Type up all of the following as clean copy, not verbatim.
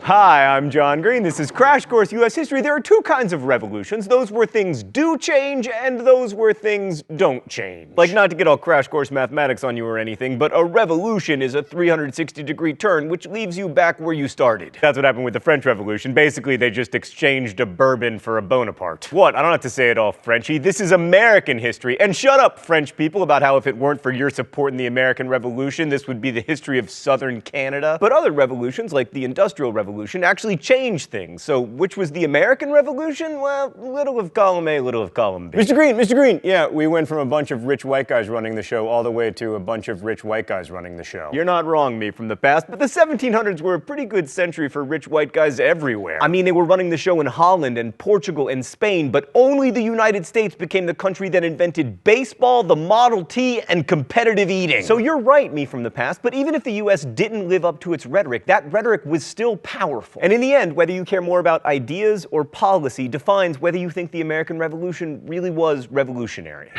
Hi, I'm John Green. This is Crash Course U.S. History. There are two kinds of revolutions. Those where things do change and those where things don't change. Like, not to get all Crash Course mathematics on you or anything, but a revolution is a 360-degree turn which leaves you back where you started. That's what happened with the French Revolution. Basically, they just exchanged a bourbon for a Bonaparte. What? I don't have to say it all Frenchy. This is American history. And shut up, French people, about how if it weren't for your support in the American Revolution, this would be the history of southern Canada. But other revolutions, like the Industrial Revolution, actually changed things. So which was the American Revolution? Well, little of column A, little of column B. Mr. Green, yeah, we went from a bunch of rich white guys running the show all the way to a bunch of rich white guys running the show. You're not wrong, me from the past, but the 1700s were a pretty good century for rich white guys everywhere. I mean, they were running the show in Holland and Portugal and Spain, but only the United States became the country that invented baseball, the Model T, and competitive eating. So you're right, me from the past, but even if the US didn't live up to its rhetoric, that rhetoric was still powerful. And in the end, whether you care more about ideas or policy defines whether you think the American Revolution really was revolutionary.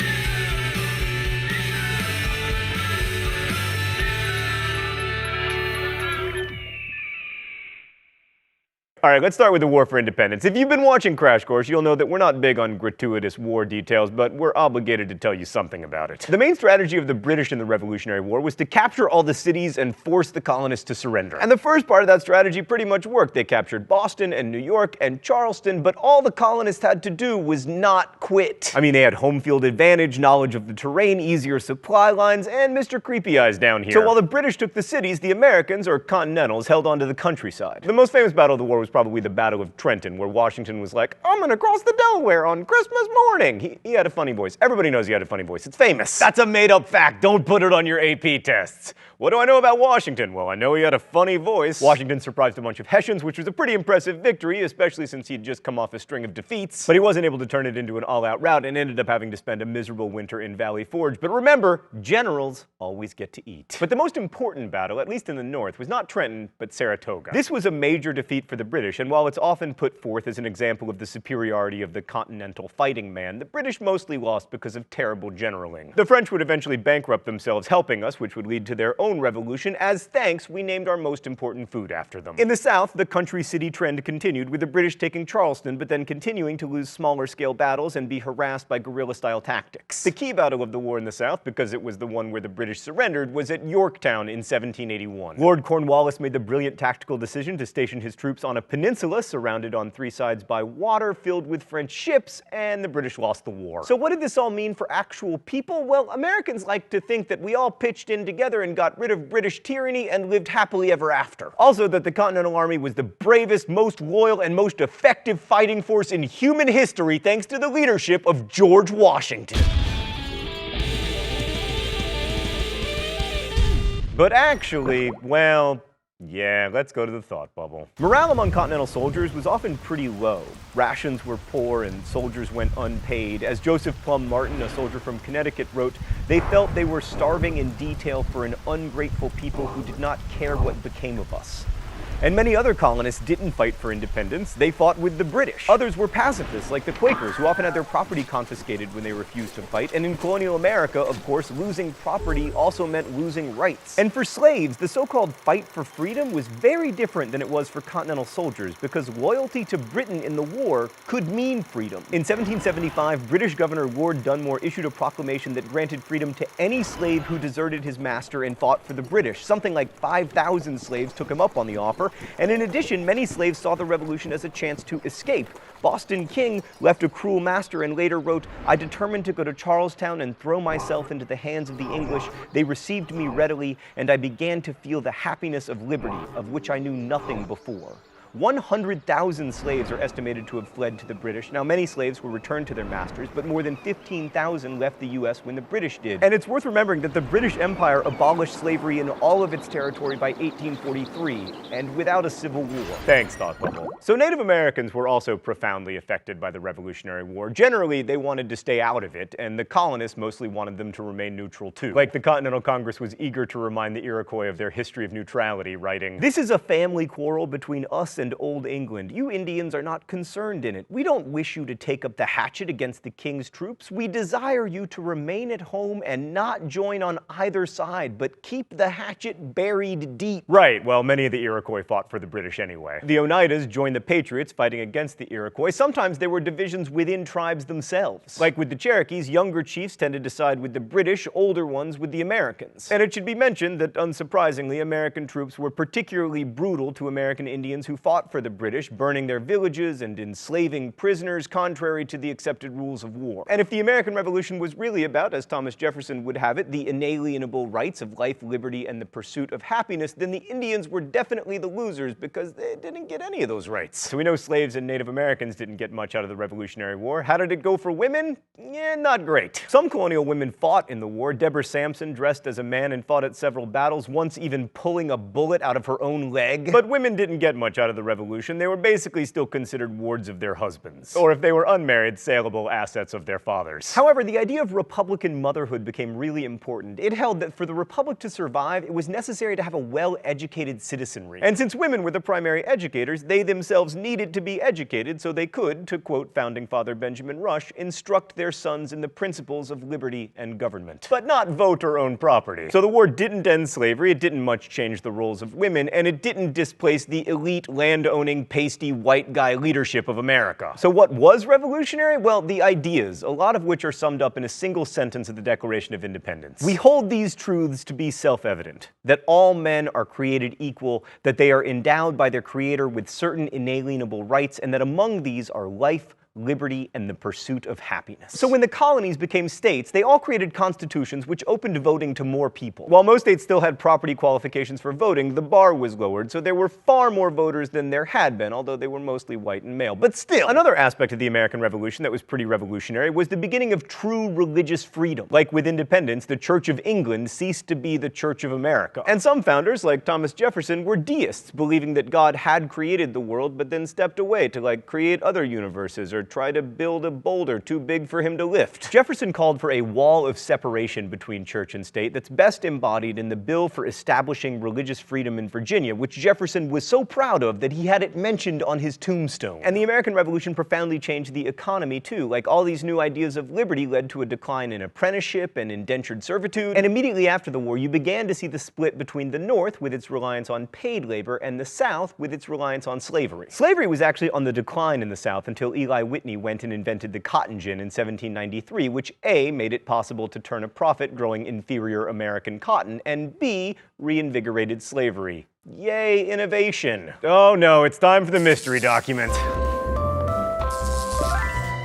All right, let's start with the War for Independence. If you've been watching Crash Course, you'll know that we're not big on gratuitous war details, but we're obligated to tell you something about it. The main strategy of the British in the Revolutionary War was to capture all the cities and force the colonists to surrender. And the first part of that strategy pretty much worked. They captured Boston and New York and Charleston, but all the colonists had to do was not quit. I mean, they had home field advantage, knowledge of the terrain, easier supply lines, and Mr. Creepy Eyes down here. So while the British took the cities, the Americans, or Continentals, held onto the countryside. The most famous battle of the war was probably the Battle of Trenton, where Washington was like, I'm gonna cross the Delaware on Christmas morning. He had a funny voice. Everybody knows he had a funny voice. It's famous. That's a made-up fact. Don't put it on your AP tests. What do I know about Washington? Well, I know he had a funny voice. Washington surprised a bunch of Hessians, which was a pretty impressive victory, especially since he'd just come off a string of defeats. But he wasn't able to turn it into an all-out rout and ended up having to spend a miserable winter in Valley Forge. But remember, generals always get to eat. But the most important battle, at least in the north, was not Trenton, but Saratoga. This was a major defeat for the British, and while it's often put forth as an example of the superiority of the continental fighting man, the British mostly lost because of terrible generaling. The French would eventually bankrupt themselves helping us, which would lead to their own revolution. As thanks, we named our most important food after them. In the south, the country-city trend continued, with the British taking Charleston, but then continuing to lose smaller-scale battles and be harassed by guerrilla-style tactics. The key battle of the war in the south, because it was the one where the British surrendered, was at Yorktown in 1781. Lord Cornwallis made the brilliant tactical decision to station his troops on a peninsula surrounded on three sides by water filled with French ships, and the British lost the war. So what did this all mean for actual people? Well, Americans like to think that we all pitched in together and got rid of British tyranny and lived happily ever after. Also, that the Continental Army was the bravest, most loyal, and most effective fighting force in human history thanks to the leadership of George Washington. But actually, well, yeah, let's go to the thought bubble. Morale among Continental soldiers was often pretty low. Rations were poor and soldiers went unpaid. As Joseph Plum Martin, a soldier from Connecticut, wrote, they felt they were starving in detail for an ungrateful people who did not care what became of us. And many other colonists didn't fight for independence, they fought with the British. Others were pacifists, like the Quakers, who often had their property confiscated when they refused to fight. And in colonial America, of course, losing property also meant losing rights. And for slaves, the so-called fight for freedom was very different than it was for Continental soldiers, because loyalty to Britain in the war could mean freedom. In 1775, British Governor Lord Dunmore issued a proclamation that granted freedom to any slave who deserted his master and fought for the British. Something like 5,000 slaves took him up on the offer. And in addition, many slaves saw the revolution as a chance to escape. Boston King left a cruel master and later wrote, I determined to go to Charlestown and throw myself into the hands of the English. They received me readily, and I began to feel the happiness of liberty, of which I knew nothing before. 100,000 slaves are estimated to have fled to the British. Now, many slaves were returned to their masters, but more than 15,000 left the U.S. when the British did. And it's worth remembering that the British Empire abolished slavery in all of its territory by 1843, and without a civil war. Thanks, Thought Bubble. So Native Americans were also profoundly affected by the Revolutionary War. Generally, they wanted to stay out of it, and the colonists mostly wanted them to remain neutral too. Like the Continental Congress was eager to remind the Iroquois of their history of neutrality, writing, "This is a family quarrel between us and Old England. You Indians are not concerned in it. We don't wish you to take up the hatchet against the king's troops. We desire you to remain at home and not join on either side, but keep the hatchet buried deep. Right, well, many of the Iroquois fought for the British anyway. The Oneidas joined the Patriots fighting against the Iroquois. Sometimes there were divisions within tribes themselves. Like with the Cherokees, younger chiefs tended to side with the British, older ones with the Americans. And it should be mentioned that, unsurprisingly, American troops were particularly brutal to American Indians who fought for the British, burning their villages and enslaving prisoners contrary to the accepted rules of war. And if the American Revolution was really about, as Thomas Jefferson would have it, the inalienable rights of life, liberty, and the pursuit of happiness, then the Indians were definitely the losers because they didn't get any of those rights. So we know slaves and Native Americans didn't get much out of the Revolutionary War. How did it go for women? Yeah, not great. Some colonial women fought in the war. Deborah Sampson dressed as a man and fought at several battles, once even pulling a bullet out of her own leg. But women didn't get much out of the Revolution. They were basically still considered wards of their husbands, or if they were unmarried, saleable assets of their fathers. However, the idea of Republican motherhood became really important. It held that for the Republic to survive, it was necessary to have a well-educated citizenry. And since women were the primary educators, they themselves needed to be educated so they could, to quote founding father Benjamin Rush, instruct their sons in the principles of liberty and government. But not vote or own property. So the war didn't end slavery, it didn't much change the roles of women, and it didn't displace the elite, land-owning, pasty, white guy leadership of America. So what was revolutionary? Well, the ideas, a lot of which are summed up in a single sentence of the Declaration of Independence. We hold these truths to be self-evident, that all men are created equal, that they are endowed by their Creator with certain inalienable rights, and that among these are life, liberty, and the pursuit of happiness. So when the colonies became states, they all created constitutions which opened voting to more people. While most states still had property qualifications for voting, the bar was lowered, so there were far more voters than there had been, although they were mostly white and male. But still, another aspect of the American Revolution that was pretty revolutionary was the beginning of true religious freedom. Like with independence, the Church of England ceased to be the Church of America. And some founders, like Thomas Jefferson, were deists, believing that God had created the world, but then stepped away to create other universes or try to build a boulder too big for him to lift. Jefferson called for a wall of separation between church and state that's best embodied in the bill for establishing religious freedom in Virginia, which Jefferson was so proud of that he had it mentioned on his tombstone. And the American Revolution profoundly changed the economy too. Like, all these new ideas of liberty led to a decline in apprenticeship and indentured servitude, and immediately after the war you began to see the split between the North with its reliance on paid labor and the South with its reliance on slavery. Slavery was actually on the decline in the South until Eli Whitney went and invented the cotton gin in 1793, which A, made it possible to turn a profit growing inferior American cotton, and B, reinvigorated slavery. Yay, innovation. Oh no, it's time for the mystery document.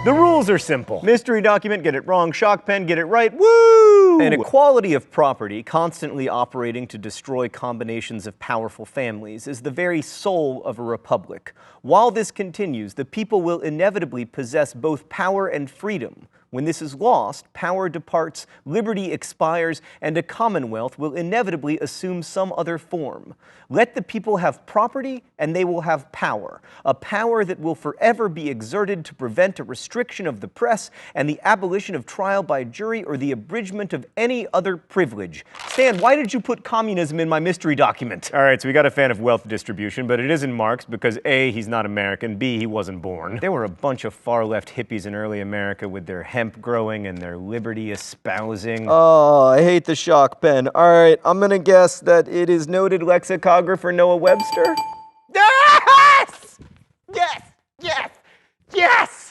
The rules are simple. Mystery document, get it wrong. Shock pen, get it right. Woo! An equality of property, constantly operating to destroy combinations of powerful families, is the very soul of a republic. While this continues, the people will inevitably possess both power and freedom. When this is lost, power departs, liberty expires, and a commonwealth will inevitably assume some other form. Let the people have property, and they will have power, a power that will forever be exerted to prevent a restriction of the press and the abolition of trial by jury or the abridgment of any other privilege. Stan, why did you put communism in my mystery document? All right, so we got a fan of wealth distribution, but it isn't Marx because A, he's not American, B, he wasn't born. There were a bunch of far-left hippies in early America with their hemp growing and their liberty espousing. Oh, I hate the shock pen. All right, I'm gonna guess that it is noted lexicographer Noah Webster. Yes! Yes! Yes! Yes!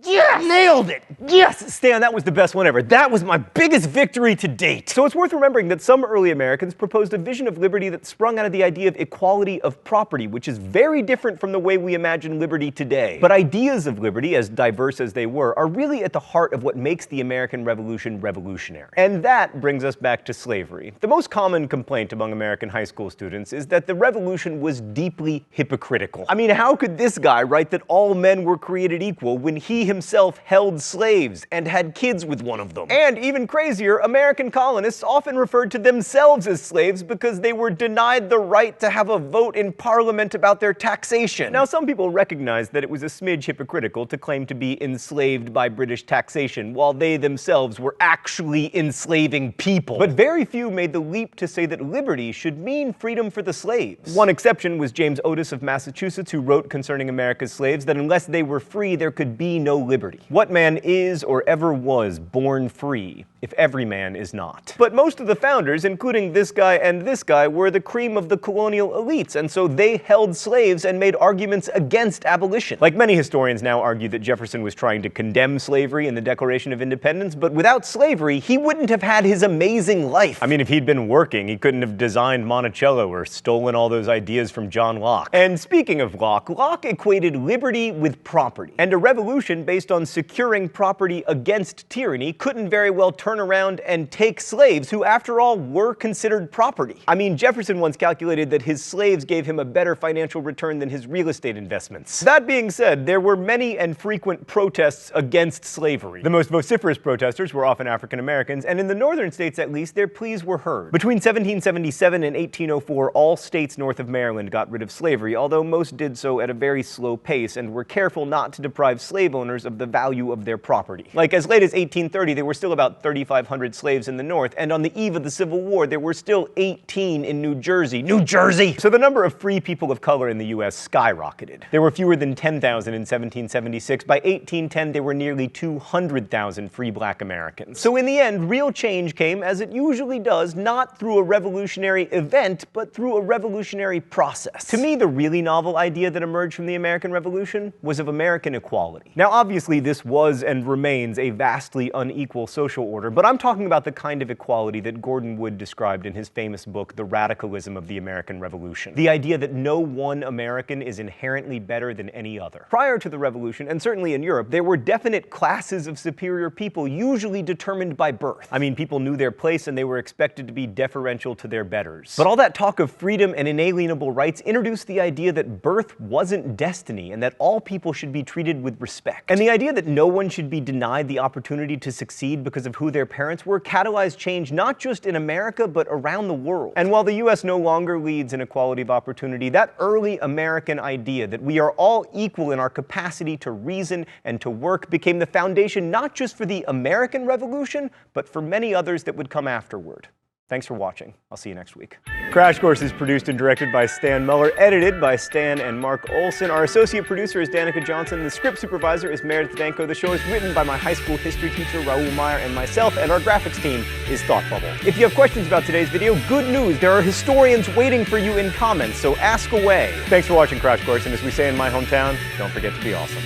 Yes! Nailed it! Yes! Stan, that was the best one ever. That was my biggest victory to date. So it's worth remembering that some early Americans proposed a vision of liberty that sprung out of the idea of equality of property, which is very different from the way we imagine liberty today. But ideas of liberty, as diverse as they were, are really at the heart of what makes the American Revolution revolutionary. And that brings us back to slavery. The most common complaint among American high school students is that the revolution was deeply hypocritical. I mean, how could this guy write that all men were created equal when he himself held held slaves and had kids with one of them. And even crazier, American colonists often referred to themselves as slaves because they were denied the right to have a vote in Parliament about their taxation. Now, some people recognize that it was a smidge hypocritical to claim to be enslaved by British taxation, while they themselves were actually enslaving people. But very few made the leap to say that liberty should mean freedom for the slaves. One exception was James Otis of Massachusetts, who wrote concerning America's slaves that unless they were free, there could be no liberty. What man is or ever was born free, if every man is not? But most of the founders, including this guy and this guy, were the cream of the colonial elites, and so they held slaves and made arguments against abolition. Like many historians now argue that Jefferson was trying to condemn slavery in the Declaration of Independence, but without slavery, he wouldn't have had his amazing life. I mean, if he'd been working, he couldn't have designed Monticello or stolen all those ideas from John Locke. And speaking of Locke, Locke equated liberty with property. And a revolution based on securing property against tyranny couldn't very well turn around and take slaves, who after all were considered property. I mean, Jefferson once calculated that his slaves gave him a better financial return than his real estate investments. That being said, there were many and frequent protests against slavery. The most vociferous protesters were often African Americans, and in the northern states at least, their pleas were heard. Between 1777 and 1804, all states north of Maryland got rid of slavery, although most did so at a very slow pace and were careful not to deprive slave owners of the value of their property. Like as late as 1830, there were still about 3,500 slaves in the north, and on the eve of the Civil War, there were still 18 in New Jersey. New Jersey! So the number of free people of color in the US skyrocketed. There were fewer than 10,000 in 1776. By 1810, there were nearly 200,000 free black Americans. So in the end, real change came, as it usually does, not through a revolutionary event, but through a revolutionary process. To me, the really novel idea that emerged from the American Revolution was of American equality. Now, obviously, this was and remains a vastly unequal social order, but I'm talking about the kind of equality that Gordon Wood described in his famous book, The Radicalism of the American Revolution. The idea that no one American is inherently better than any other. Prior to the Revolution, and certainly in Europe, there were definite classes of superior people, usually determined by birth. I mean, people knew their place and they were expected to be deferential to their betters. But all that talk of freedom and inalienable rights introduced the idea that birth wasn't destiny and that all people should be treated with respect. And the idea that no one should be denied the opportunity to succeed because of who their parents were catalyzed change not just in America, but around the world. And while the US no longer leads in equality of opportunity, that early American idea that we are all equal in our capacity to reason and to work became the foundation not just for the American Revolution, but for many others that would come afterward. Thanks for watching. I'll see you next week. Crash Course is produced and directed by Stan Muller, edited by Stan and Mark Olson. Our associate producer is Danica Johnson. The script supervisor is Meredith Danko. The show is written by my high school history teacher, Raoul Meyer, and myself, and our graphics team is Thought Bubble. If you have questions about today's video, good news. There are historians waiting for you in comments, so ask away. Thanks for watching Crash Course, and as we say in my hometown, don't forget to be awesome.